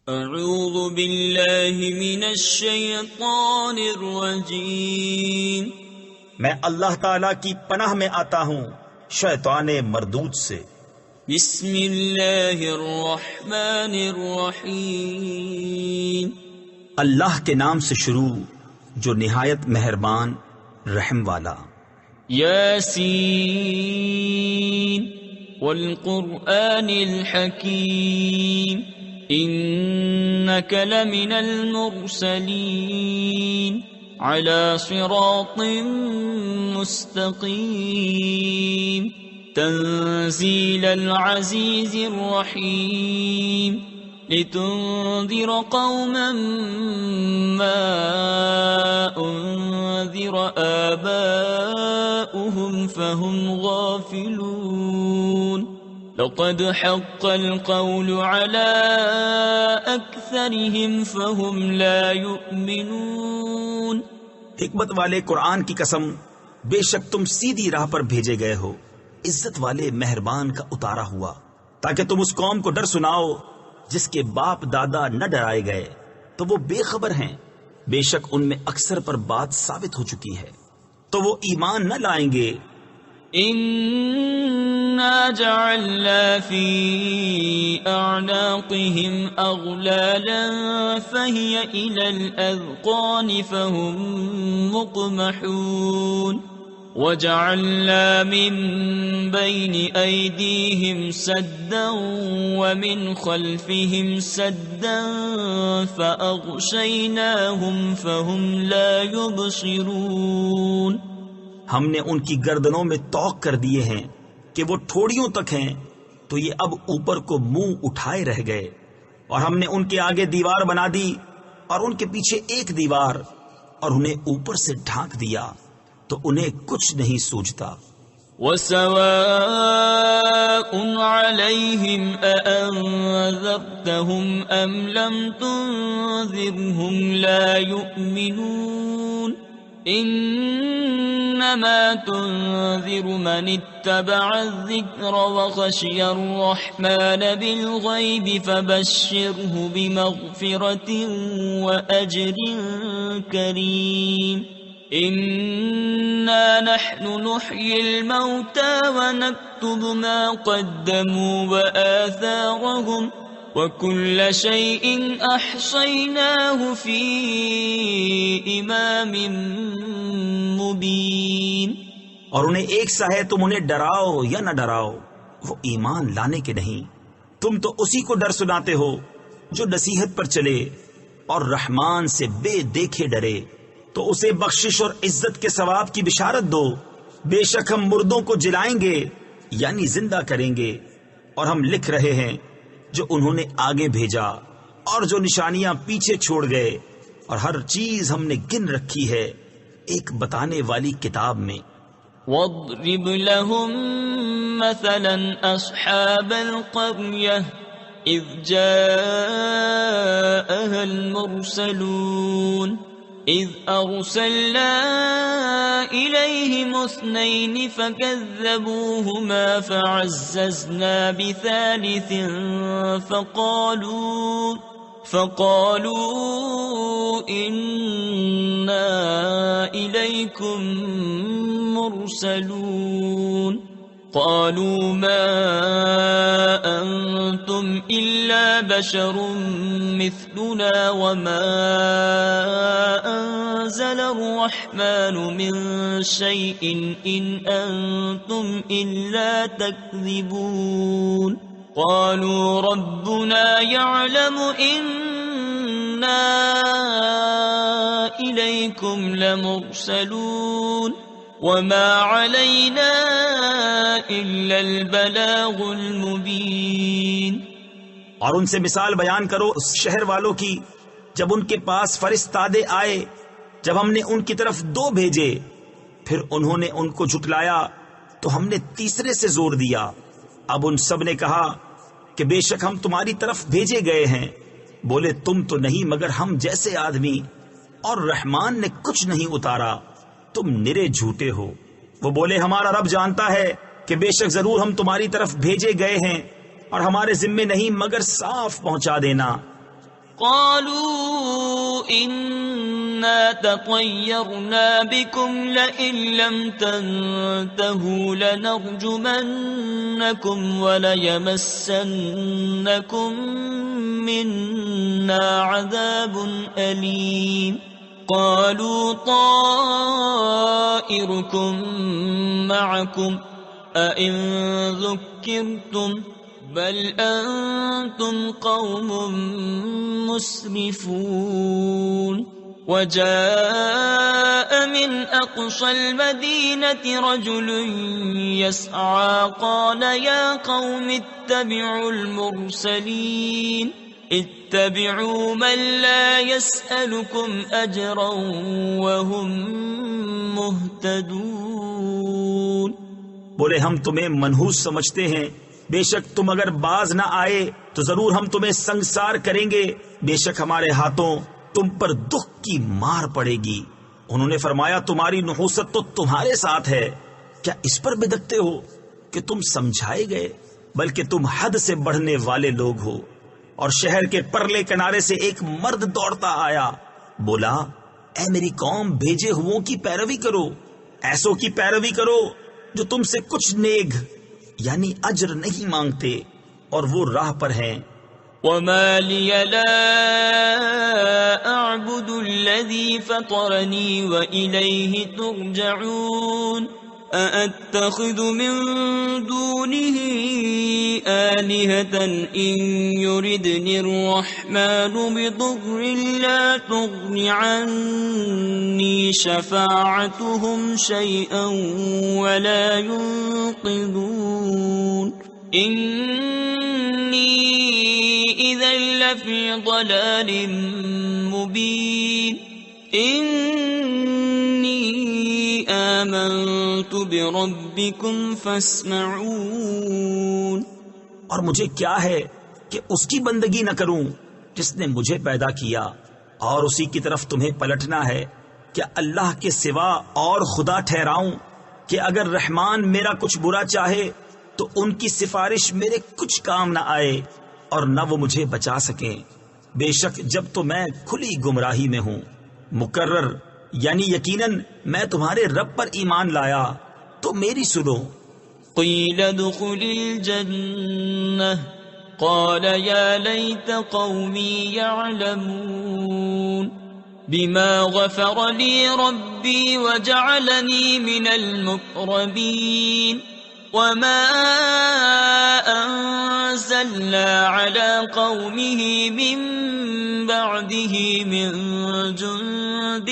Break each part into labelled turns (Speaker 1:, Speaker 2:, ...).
Speaker 1: اعوذ باللہ من الشیطان الرجیم،
Speaker 2: میں اللہ تعالی کی پناہ میں آتا ہوں شیطان مردود سے۔
Speaker 1: بسم اللہ الرحمن الرحیم،
Speaker 2: اللہ کے نام سے شروع جو نہایت مہربان رحم والا۔
Speaker 1: یاسین والقرآن الحکیم انک لمن المرسلین علی صراط مستقیم تنزیل العزیز الرحیم لتنذر قوما ما انذر آباؤهم فهم غافلون لقد حق القول على أكثرهم فهم لا يؤمنون۔
Speaker 2: حکمت والے قرآن کی قسم، بے شک تم سیدھی راہ پر بھیجے گئے ہو، عزت والے مہربان کا اتارا ہوا، تاکہ تم اس قوم کو ڈر سناؤ جس کے باپ دادا نہ ڈرائے گئے تو وہ بے خبر ہیں۔ بے شک ان میں اکثر پر بات ثابت ہو چکی ہے تو وہ ایمان نہ لائیں گے۔
Speaker 1: إنا جعلنا في أعناقهم أغلالا فهي إلى الأذقان فهم مقمحون وجعلنا من بين أيديهم سدا ومن خلفهم سدا فأغشيناهم فهم لا يبصرون۔
Speaker 2: ہم نے ان کی گردنوں میں توق کر دیے ہیں کہ وہ ٹھوڑیوں تک ہیں تو یہ اب اوپر کو منہ اٹھائے رہ گئے، اور ہم نے ان کے آگے دیوار بنا دی اور ان کے پیچھے ایک دیوار، اور انہیں اوپر سے ڈھانک دیا تو انہیں کچھ نہیں سوجتا۔
Speaker 1: وَسَوَاءٌ عَلَيْهِمْ أَأَنذَرْتَهُمْ أَمْ لَمْ تُنذِرْهُمْ لَا يُؤْمِنُونَ إنما تنذر من اتبع الذكر وخشي الرحمن بالغيب فبشره بمغفرة وأجر كريم إنا نحن نحيي الموتى ونكتب ما قدموا وآثارهم وَكُلَّ شَيْءٍ أَحْصَيْنَاهُ فِي إِمَامٍ مُبِينٍ۔
Speaker 2: اور انہیں ایک سا ہے، تم انہیں ڈراؤ یا نہ ڈراؤ وہ ایمان لانے کے نہیں، تم تو اسی کو ڈر سناتے ہو جو نصیحت پر چلے اور رحمان سے بے دیکھے ڈرے، تو اسے بخشش اور عزت کے ثواب کی بشارت دو۔ بے شک ہم مردوں کو جلائیں گے یعنی زندہ کریں گے، اور ہم لکھ رہے ہیں جو انہوں نے آگے بھیجا اور جو نشانیاں پیچھے چھوڑ گئے، اور ہر چیز ہم نے گن رکھی ہے ایک بتانے والی کتاب میں۔
Speaker 1: وَاضْرِبْ لَهُمْ مَثَلًا أَصْحَابَ الْقَرْيَةِ إِذْ جَاءَهَا الْمُرْسَلُونَ إِذْ أَرْسَلْنَا إِلَيْهِمُ اثْنَيْنِ فَكَذَّبُوهُمَا فَعَزَّزْنَا بِثَالِثٍ فَقَالُوا إِنَّا إِلَيْكُمْ مُرْسَلُونَ قالوا ما أنتم إلا بشر مثلنا وما أنزل الرحمن من شيء إن أنتم إلا تكذبون قالوا ربنا يعلم إنا إليكم لمرسلون وما علينا إلا البلاغ المبين۔
Speaker 2: اور ان سے مثال بیان کرو اس شہر والوں کی جب ان کے پاس فرستادے آئے، جب ہم نے ان کی طرف 2 بھیجے، پھر انہوں نے ان کو جھٹلایا تو ہم نے تیسرے سے زور دیا۔ اب ان سب نے کہا کہ بے شک ہم تمہاری طرف بھیجے گئے ہیں۔ بولے تم تو نہیں مگر ہم جیسے آدمی، اور رحمان نے کچھ نہیں اتارا، تم نرے جھوٹے ہو۔ وہ بولے ہمارا رب جانتا ہے کہ بے شک ضرور ہم تمہاری طرف بھیجے گئے ہیں، اور ہمارے ذمے نہیں مگر صاف پہنچا دینا۔
Speaker 1: قالوا إنا تطيرنا بكم لئن لم تنتهوا لنرجمنكم وليمسنكم منا عذاب أليم قالوا طائركم معكم أئن ذكرتم بل أنتم قوم مسرفون وجاء من أقصى المدينة رجل يسعى قال يا قوم اتبعوا المرسلين اتبعوا من لا يسألكم أجرا وهم مهتدون.
Speaker 2: بولے ہم تمہیں منحوس سمجھتے ہیں، بے شک تم اگر باز نہ آئے تو ضرور ہم تمہیں سنگسار کریں گے، بے شک ہمارے ہاتھوں تم پر دکھ کی مار پڑے گی. انہوں نے فرمایا تمہاری نحوست تو تمہارے ساتھ ہے، کیا اس پر بدکتے ہو کہ تم سمجھائے گئے؟ بلکہ تم حد سے بڑھنے والے لوگ ہو. اور شہر کے پرلے کنارے سے ایک مرد دوڑتا آیا، بولا اے میری قوم، بھیجے ہوں کی پیروی کرو، ایسوں کی پیروی کرو جو تم سے کچھ نیگ یعنی اجر نہیں مانگتے اور وہ راہ پر ہیں.
Speaker 1: وما لي لا أعبد الذي فطرني وإليه ترجعون أأتخذ من دونه آلهة إن يردني الرحمن بضر لا تغن عني شفاعتهم شيئا ولا ينقذون إني إذا لفي ضلال مبين إني آمنت بربكم فاسمعون.
Speaker 2: اور مجھے کیا ہے کہ اس کی بندگی نہ کروں جس نے مجھے پیدا کیا اور اسی کی طرف تمہیں پلٹنا ہے. کیا اللہ کے سوا اور خدا ٹھہراؤں کہ اگر رحمان میرا کچھ برا چاہے تو ان کی سفارش میرے کچھ کام نہ آئے اور نہ وہ مجھے بچا سکیں. بے شک جب تو میں کھلی گمراہی میں ہوں. مقرر یعنی یقیناً میں تمہارے رب پر ایمان لایا تو میری سنو.
Speaker 1: قیل ادخل الجنة قال یا لیت قومی یعلمون بما غفر لی ربی وجعلنی من المقربین وما أنزلنا على قومه من بعده من جند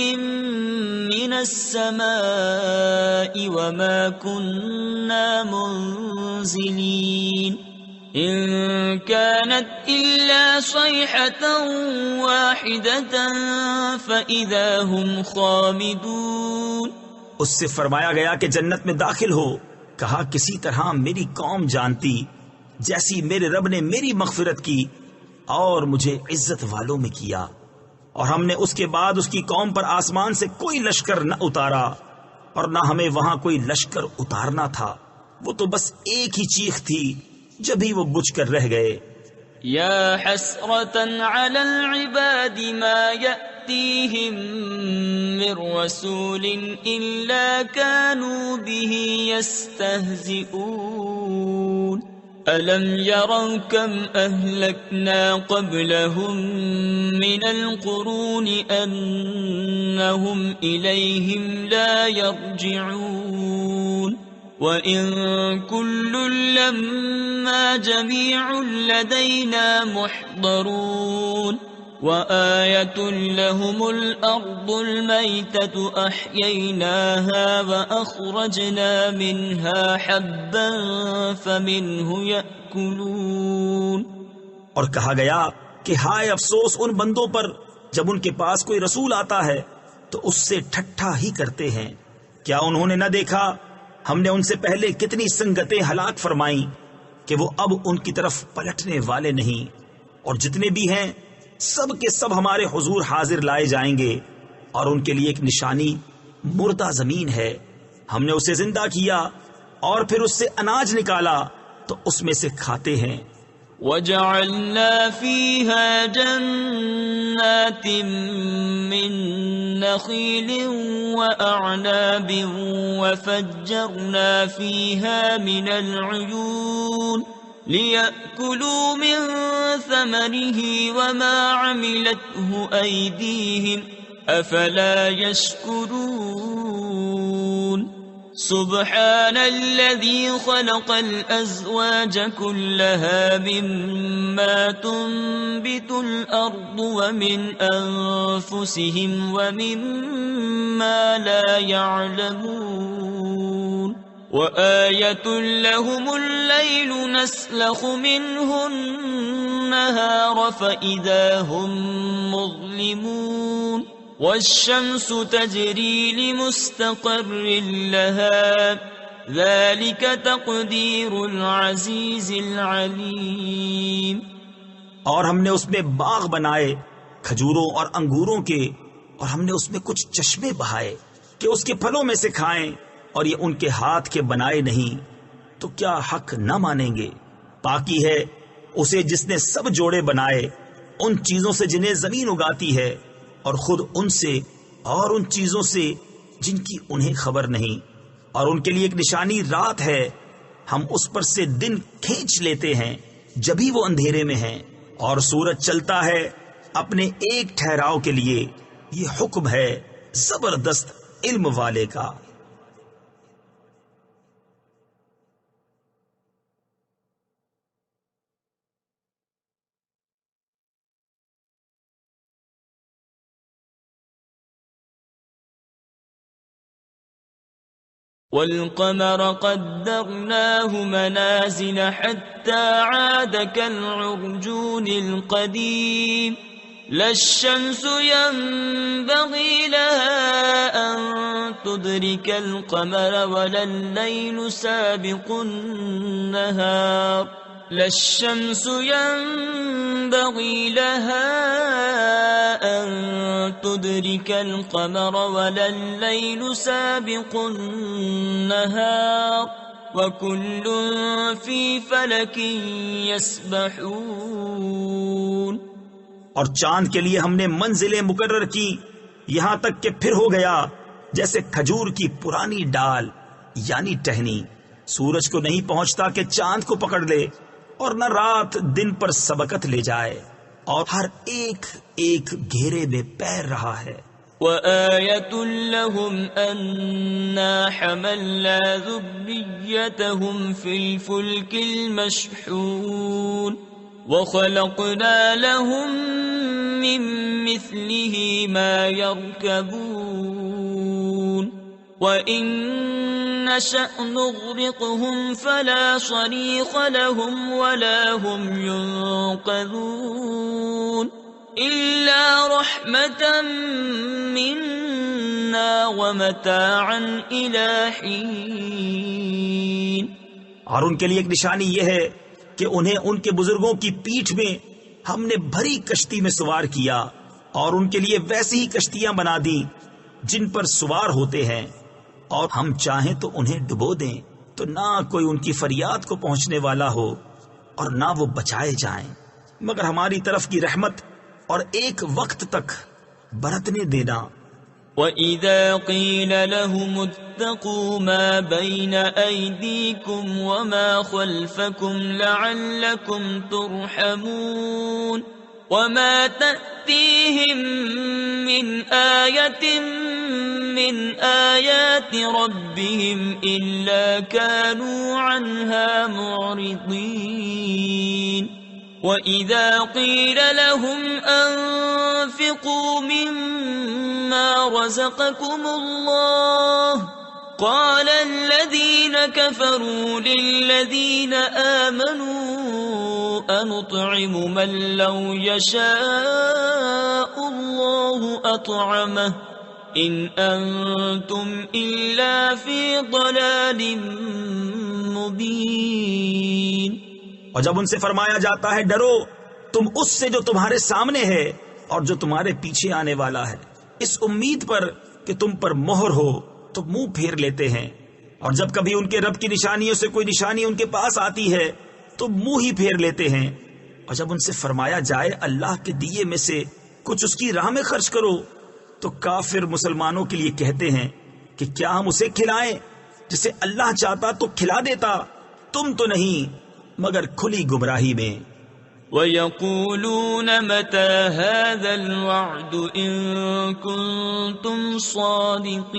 Speaker 1: من السماء وما كنا منزلين إن كانت إلا صيحة واحدة فإذا هم خامدون.
Speaker 2: اس سے فرمایا گیا کہ جنت میں داخل ہو. کہا کسی طرح میری قوم جانتی جیسی میرے رب نے میری مغفرت کی اور مجھے عزت والوں میں کیا. اور ہم نے اس کے بعد اس کی قوم پر آسمان سے کوئی لشکر نہ اتارا اور نہ ہمیں وہاں کوئی لشکر اتارنا تھا. وہ تو بس ایک ہی چیخ تھی جب ہی وہ بجھ کر رہ گئے.
Speaker 1: یا حسرة على العباد ما يأتيهم من رسول إلا كانوا به يستهزئون ألم يروا كم أهلكنا قبلهم من القرون أنهم إليهم لا يرجعون وَإِن كُلٌّ لَّمَّا جَمِيعٌ لَّدَيْنَا مُحْضَرُونَ وَآيَةٌ لَّهُمُ الْأَرْضُ الْمَيْتَةُ أَحْيَيْنَاهَا وَأَخْرَجْنَا مِنْهَا حَبًّا فَمِنْهُ يَأْكُلُونَ.
Speaker 2: اور کہا گیا کہ ہائے افسوس ان بندوں پر جب ان کے پاس کوئی رسول آتا ہے تو اس سے ٹھٹھا ہی کرتے ہیں. کیا انہوں نے نہ دیکھا ہم نے ان سے پہلے کتنی سنگتیں ہلاک فرمائیں کہ وہ اب ان کی طرف پلٹنے والے نہیں. اور جتنے بھی ہیں سب کے سب ہمارے حضور حاضر لائے جائیں گے اور ان کے لیے ایک نشانی مردہ زمین ہے. ہم نے اسے زندہ کیا اور پھر اس سے اناج نکالا تو اس میں سے کھاتے ہیں.
Speaker 1: وجعلنا فيها جنات من نخيل وأعناب وفجرنا فيها من العيون ليأكلوا من ثمره وما عملته أيديهم أفلا يشكرون سبحان الذي خلق الأزواج كلها مما تنبت الأرض ومن أنفسهم ومما لا يعلمون وآية لهم الليل نسلخ منه النهار فإذا هم مظلمون والشمس تجري لمستقر لها ذلك تقدير العزيز العليم.
Speaker 2: اور ہم نے اس میں باغ بنائے کھجوروں اور انگوروں کے، اور ہم نے اس میں کچھ چشمے بہائے کہ اس کے پھلوں میں سے کھائیں، اور یہ ان کے ہاتھ کے بنائے نہیں، تو کیا حق نہ مانیں گے؟ پاکی ہے اسے جس نے سب جوڑے بنائے ان چیزوں سے جنہیں زمین اگاتی ہے، اور خود ان سے اور ان چیزوں سے جن کی انہیں خبر نہیں. اور ان کے لیے ایک نشانی رات ہے، ہم اس پر سے دن کھینچ لیتے ہیں جبھی وہ اندھیرے میں ہیں، اور سورج چلتا ہے اپنے ایک ٹھہراؤ کے لیے. یہ حکم ہے زبردست علم والے کا.
Speaker 1: والقمر قدرناه منازل حتى عاد كالعرجون القديم لا الشمس ينبغي لها أن تدرك القمر ولا الليل سابق النهار لا الشمس ينبغي لها أن تدرك القمر ولا الليل سابق النهار وكل في فلك يسبحون.
Speaker 2: اور چاند کے لیے ہم نے منزلیں مقرر کی یہاں تک کہ پھر ہو گیا جیسے کھجور کی پرانی ڈال یعنی ٹہنی. سورج کو نہیں پہنچتا کہ چاند کو پکڑ لے، اور نہ رات دن پر سبقت لے جائے، اور ہر ایک ایک گھیرے میں پیر رہا ہے.
Speaker 1: وَآيَةٌ لَهُمْ أَنَّا حَمَلْنَا ذُرِّيَّتَهُمْ فِي الْفُلْكِ الْمَشْحُونِ وَخَلَقْنَا لَهُم مِّن مِّثْلِهِ مَا يَرْكَبُونَ وَإِن نَّشَأْ نُغْرِقْهُمْ فَلَا صَرِيخَ لَهُمْ وَلَا هُمْ يُنقَذُونَ إِلَّا رَحْمَةً مِّنَّا وَمَتَاعًا إِلَى حِينٍ.
Speaker 2: اور ان کے لیے ایک نشانی یہ ہے کہ انہیں ان کے بزرگوں کی پیٹھ میں ہم نے بھری کشتی میں سوار کیا، اور ان کے لیے ویسی ہی کشتیاں بنا دی جن پر سوار ہوتے ہیں، اور ہم چاہیں تو انہیں ڈبو دیں تو نہ کوئی ان کی فریاد کو پہنچنے والا ہو اور نہ وہ بچائے جائیں مگر ہماری طرف کی رحمت اور ایک وقت تک برتنے دینا.
Speaker 1: وَإِذَا قِيلَ لَهُمُ اتَّقُوا مَا بَيْنَ أَيْدِيكُمْ وَمَا خَلْفَكُمْ لَعَلَّكُمْ تُرْحَمُونَ وَمَا تَأْتِيهِمْ مِنْ آيَةٍ مِّنْ آيَاتِ رَبِّهِمْ إِلَّا كَانُوا عَنْهَا مُعْرِضِينَ. وَإِذَا قِيلَ لَهُمْ أَنفِقُوا مِمَّا رَزَقَكُمُ اللَّهُ قَالَ الَّذِينَ كَفَرُوا لِلَّذِينَ آمَنُوا أَنُطْعِمُ مَن لَّوْ يَشَاءُ اللَّهُ أَطْعَمَهُ إِنْ أَنتُمْ إِلَّا فِي ضَلَالٍ مُّبِينٍ.
Speaker 2: اور جب ان سے فرمایا جاتا ہے ڈرو تم اس سے جو تمہارے سامنے ہے اور جو تمہارے پیچھے آنے والا ہے، اس امید پر کہ تم پر مہر ہو تو منہ پھیر لیتے ہیں، اور جب کبھی ان کے رب کی نشانیوں سے کوئی نشانی ان کے پاس آتی ہے تو منہ ہی پھیر لیتے ہیں. اور جب ان سے فرمایا جائے اللہ کے دیے میں سے کچھ اس کی راہ میں خرچ کرو تو کافر مسلمانوں کے لیے کہتے ہیں کہ کیا ہم اسے کھلائیں جسے اللہ چاہتا تو کھلا دیتا، تم تو نہیں مگر کھلی گمراہی میں۔
Speaker 1: وَيَقُولُونَ مَتَى هَذَا الْوَعْدُ إِن كُنتُمْ صَادِقِينَ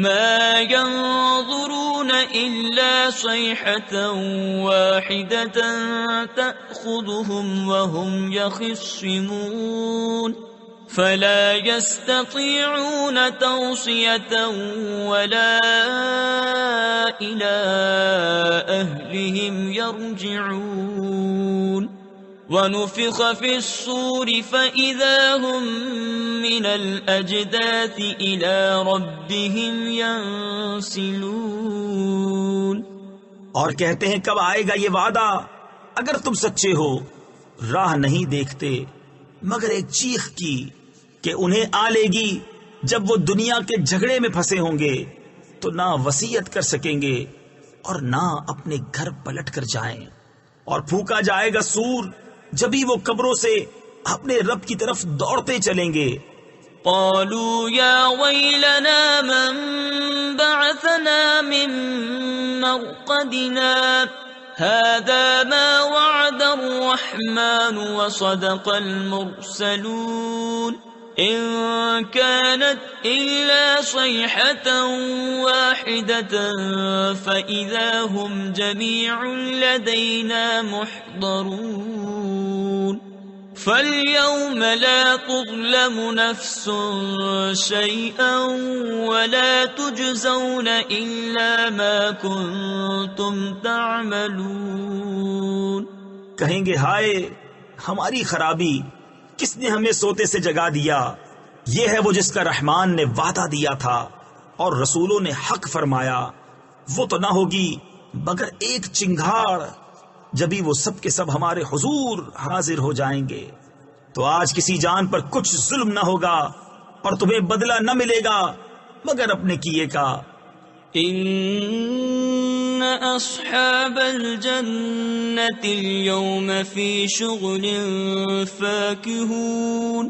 Speaker 1: مَا يَنظُرُونَ إِلَّا صَيْحَةً وَاحِدَةً تَأْخُذُهُمْ وَهُمْ يَخِصِّمُونَ فَلَا يَسْتَطِيعُونَ تَوْصِيَةً وَلَا إِلَىٰ أَهْلِهِمْ يَرْجِعُونَ وَنُفِخَ فِي الصُّورِ فَإِذَا هُمْ مِنَ الْأَجْدَاثِ إِلَىٰ رَبِّهِمْ يَنسِلُونَ۔
Speaker 2: اور کہتے ہیں کب آئے گا یہ وعدہ؟ اگر تم سچے ہو راہ نہیں دیکھتے مگر ایک چیخ کی کہ انہیں آ لے گی جب وہ دنیا کے جھگڑے میں پھنسے ہوں گے تو نہ وصیت کر سکیں گے اور نہ اپنے گھر پلٹ کر جائیں، اور پھونکا جائے گا سور جبھی وہ قبروں سے اپنے رب کی طرف دوڑتے چلیں گے۔
Speaker 1: قالوا يا ويلنا من بعثنا من مرقدنا هذا ما وعد الرحمن وصدق المرسلون إن كانت إلا صيحة واحدة فإذا هم جميع لدينا محضرون فاليوم لا تظلم نفس شيئا ولا تجزون إلا ما كنتم تعملون۔
Speaker 2: کہیں گے ہائے ہماری خرابی، کس نے ہمیں سوتے سے جگا دیا؟ یہ ہے وہ جس کا رحمان نے وعدہ دیا تھا اور رسولوں نے حق فرمایا، وہ تو نہ ہوگی مگر ایک چنگھاڑ جبھی وہ سب کے سب ہمارے حضور حاضر ہو جائیں گے۔ تو آج کسی جان پر کچھ ظلم نہ ہوگا اور تمہیں بدلہ نہ ملے گا مگر اپنے کیے کا۔
Speaker 1: ان اصحاب الجنة اليوم في شغل فاكهون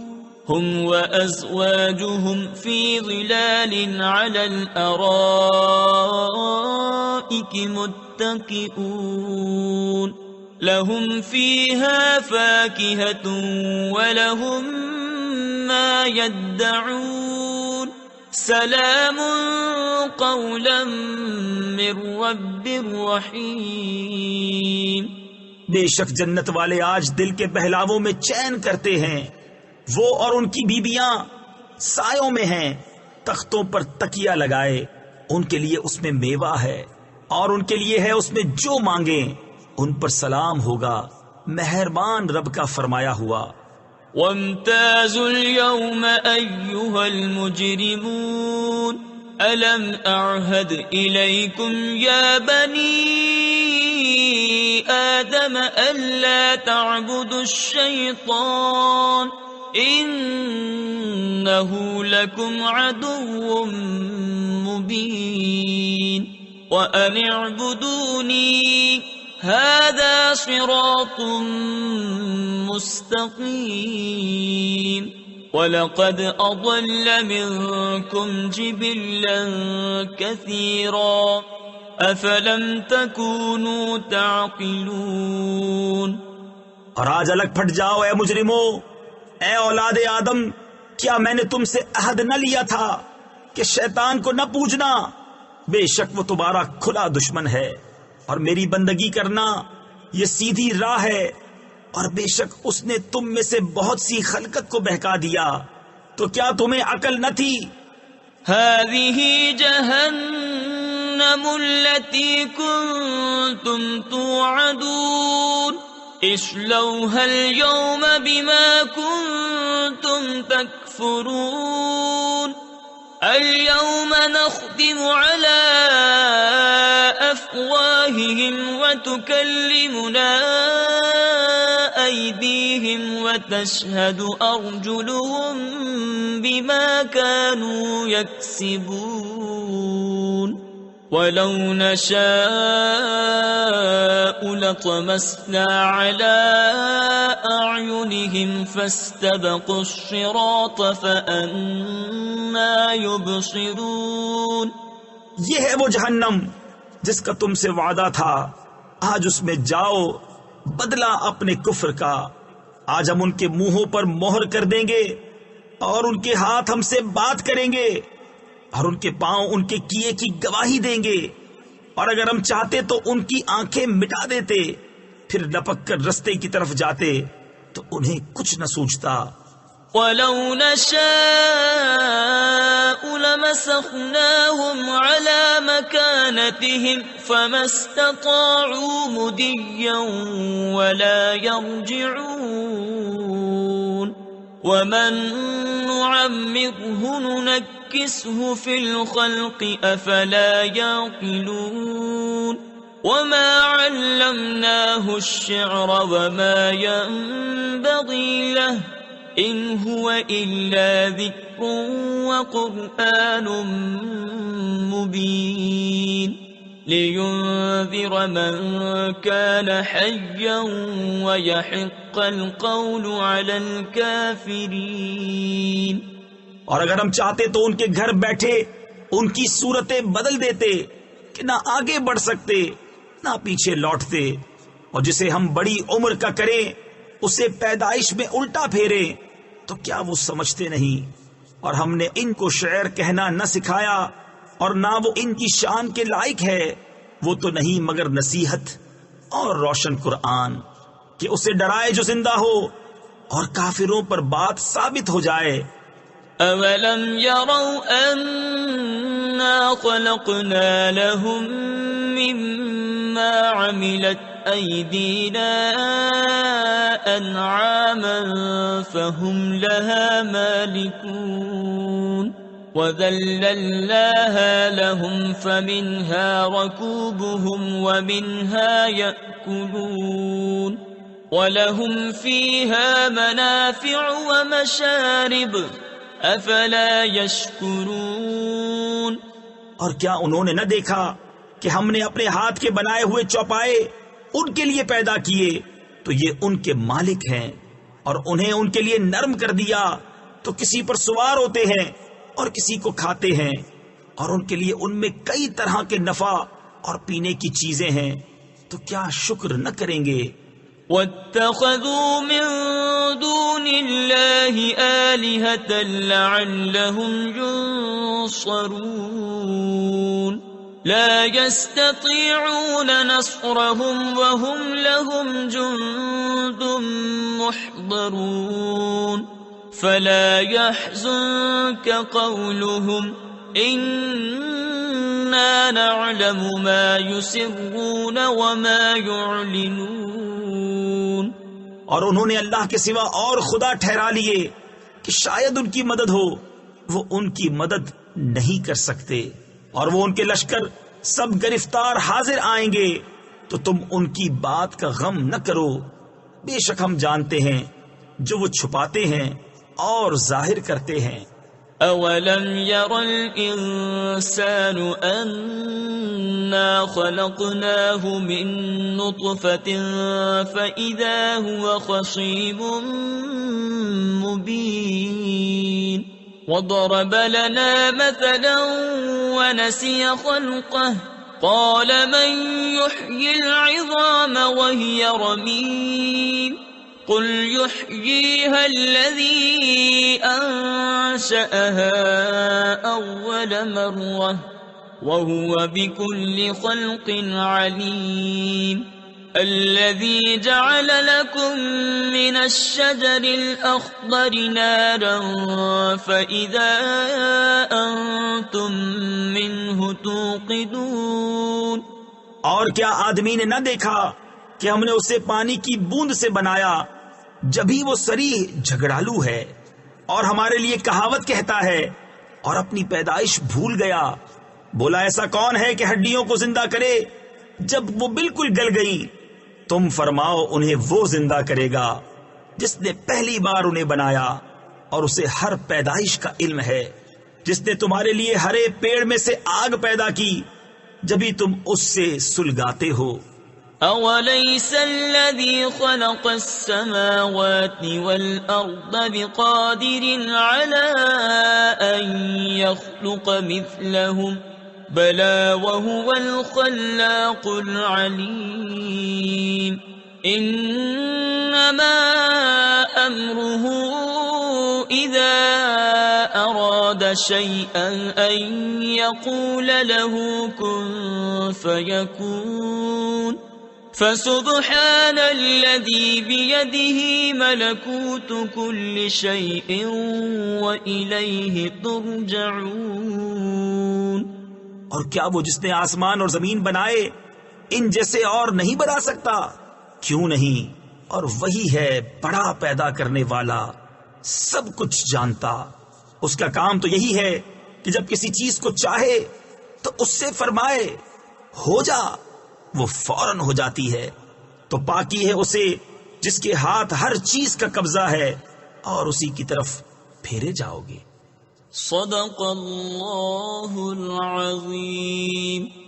Speaker 1: هم وازواجهم في ظلال على الارائك متكئون لهم فيها فاكهة ولهم ما يدعون سلام قولا من رب رحیم۔
Speaker 2: بے شک جنت والے آج دل کے بہلاووں میں چین کرتے ہیں، وہ اور ان کی بیبیاں سایوں میں ہیں، تختوں پر تکیہ لگائے، ان کے لیے اس میں میوہ ہے اور ان کے لیے ہے اس میں جو مانگیں، ان پر سلام ہوگا مہربان رب کا فرمایا ہوا۔
Speaker 1: وامتازوا اليوم أيها المجرمون ألم أعهد إليكم يا بني آدم ألا تعبدوا الشيطان إنه لكم عدو مبين وأن اعبدوني هذا صراط مستقيم وَلَقَدْ أَضَلَّ مِنكُمْ جِبِلًّا كَثِيرًا أَفَلَمْ تَكُونُوا تَعْقِلُونَ۔
Speaker 2: اور آج الگ پھٹ جاؤ اے مجرمو، اے اولاد آدم، کیا میں نے تم سے عہد نہ لیا تھا کہ شیطان کو نہ پوجنا؟ بے شک وہ تمہارا کھلا دشمن ہے، اور میری بندگی کرنا یہ سیدھی راہ ہے، اور بے شک اس نے تم میں سے بہت سی خلقت کو بہکا دیا، تو کیا تمہیں عقل نہ تھی؟
Speaker 1: هذه جهنم التي كنتم توعدون اصلوها اليوم بما كنتم تكفرون اليوم نختم على أفواههم وتكلمنا أيديهم وتشهد أرجلهم بما كانوا يكسبون۔ وَلَوْ نَشَاءُ لَطَمَسْنَا عَلَىٰ أَعْيُنِهِمْ فَاسْتَبَقُوا الصِّرَاطَ فَأَنَّىٰ يُبْصِرُونَ۔
Speaker 2: یہ ہے وہ جہنم جس کا تم سے وعدہ تھا، آج اس میں جاؤ، بدلہ اپنے کفر کا۔ آج ہم ان کے منہوں پر مہر کر دیں گے اور ان کے ہاتھ ہم سے بات کریں گے اور ان کے پاؤں ان کے کیے کی گواہی دیں گے، اور اگر ہم چاہتے تو ان کی آنکھیں مٹا دیتے، پھر لپک کر رستے کی طرف جاتے تو انہیں کچھ نہ سوچتا۔
Speaker 1: وَلَوْ نَشَاءُ لَمَسَخْنَاهُمْ عَلَىٰ مَكَانَتِهِمْ فَمَا اسْتَطَاعُوا مُضِيًّا وَلَا يَرْجِعُونَ وَمَن نُّعَمِّرْهُ نُنَكِّسْهُ فِي الْخَلْقِ أَفَلَا يَعْقِلُونَ وَمَا عَلَّمْنَاهُ الشِّعْرَ وَمَا يَنبَغِي لَهُ إِنْ هُوَ إِلَّا ذِكْرٌ وَقُرْآنٌ مُبِينٌ لِيُنذِرَ مَن كَانَ حَيًّا وَيَحِقَّ الْقَوْلُ عَلَى الْكَافِرِينَ۔
Speaker 2: اور اگر ہم چاہتے تو ان کے گھر بیٹھے ان کی صورتیں بدل دیتے کہ نہ آگے بڑھ سکتے نہ پیچھے لوٹتے، اور جسے ہم بڑی عمر کا کریں اسے پیدائش میں الٹا پھیرے تو کیا وہ سمجھتے نہیں؟ اور ہم نے ان کو شعر کہنا نہ سکھایا اور نہ وہ ان کی شان کے لائق ہے، وہ تو نہیں مگر نصیحت اور روشن قرآن کہ اسے ڈرائے جو زندہ ہو اور کافروں پر بات ثابت ہو جائے۔
Speaker 1: أَوَلَمْ يَرَوْا أَنَّا خَلَقْنَا لَهُم مِّمَّا عَمِلَتْ أَيْدِينَا أَنْعَامًا فَهُمْ لَهَا مَالِكُونَ وَذَلَّلْنَاهَا لَهُمْ فَمِنْهَا رَكُوبُهُمْ وَمِنْهَا يَأْكُلُونَ وَلَهُمْ فِيهَا مَنَافِعُ وَمَشَارِبُ أَفَلَا يَشْكُرُونَ۔
Speaker 2: اور کیا انہوں نے نہ دیکھا کہ ہم نے اپنے ہاتھ کے بنائے ہوئے چوپائے ان کے لیے پیدا کیے تو یہ ان کے مالک ہیں، اور انہیں ان کے لیے نرم کر دیا تو کسی پر سوار ہوتے ہیں اور کسی کو کھاتے ہیں، اور ان کے لیے ان میں کئی طرح کے نفع اور پینے کی چیزیں ہیں، تو کیا شکر نہ کریں گے؟
Speaker 1: وَاتَّخَذُوا مِن دُونِ اللَّهِ آلِهَةً لَعَلَّهُمْ يُنصَرُونَ لَا يَسْتَطِيعُونَ نَصْرَهُمْ وَهُمْ لَهُمْ جُندٌ مُحْضَرُونَ فَلَا يَحْزُنكَ قَوْلُهُمْ إِنَّا نَعْلَمُ مَا يُسِرُّونَ وَمَا يُعْلِنُونَ۔
Speaker 2: اور انہوں نے اللہ کے سوا اور خدا ٹھہرا لیے کہ شاید ان کی مدد ہو، وہ ان کی مدد نہیں کر سکتے، اور وہ ان کے لشکر سب گرفتار حاضر آئیں گے، تو تم ان کی بات کا غم نہ کرو، بے شک ہم جانتے ہیں جو وہ چھپاتے ہیں اور ظاہر کرتے ہیں۔
Speaker 1: أَوَلَمْ يَرَ الْإِنسَانُ أَنَّا خَلَقْنَاهُ مِن نُّطْفَةٍ فَإِذَا هُوَ خَصِيمٌ مُّبِينٌ وَضَرَبَ لَنَا مَثَلًا وَنَسِيَ خَلْقَهُ قَالَ مَن يُحْيِي الْعِظَامَ وَهِيَ رَمِيمٌ قُلْ يُحْيِيهَا الَّذِي أَنشَأَهَا أَوَّلَ مَرَّةٍ وَهُوَ بِكُلِّ خَلْقٍ عَلِيمٌ الَّذِي جَعَلَ لَكُم مِّنَ الشَّجَرِ الْأَخْضَرِ نَارًا فَإِذَا أَنتُم مِّنْهُ تُوقِدُونَ۔
Speaker 2: اور کیا آدمی نے نہ دیکھا کہ ہم نے اسے پانی کی بوند سے بنایا، جبھی وہ صریح جھگڑالو ہے اور ہمارے لیے کہاوت کہتا ہے اور اپنی پیدائش بھول گیا۔ بولا ایسا کون ہے کہ ہڈیوں کو زندہ کرے جب وہ بالکل گل گئی؟ تم فرماؤ انہیں وہ زندہ کرے گا جس نے پہلی بار انہیں بنایا، اور اسے ہر پیدائش کا علم ہے، جس نے تمہارے لیے ہرے پیڑ میں سے آگ پیدا کی جبھی تم اس سے سلگاتے ہو۔
Speaker 1: أوليس الذي خلق السماوات والأرض بقادر على أن يخلق مثلهم بلى وهو الخلاق العليم إنما أمره إذا أراد شيئا أن يقول له كن فيكون فسبحان الذي بيده ملكوت كل شيء وإليه ترجعون۔
Speaker 2: اور کیا وہ جس نے آسمان اور زمین بنائے ان جیسے اور نہیں بنا سکتا؟ کیوں نہیں؟ اور وہی ہے بڑا پیدا کرنے والا، سب کچھ جانتا۔ اس کا کام تو یہی ہے کہ جب کسی چیز کو چاہے تو اس سے فرمائے ہو جا، وہ فوراً ہو جاتی ہے۔ تو پاکی ہے اسے جس کے ہاتھ ہر چیز کا قبضہ ہے، اور اسی کی طرف پھیرے جاؤ گے۔
Speaker 1: صدق اللہ العظیم۔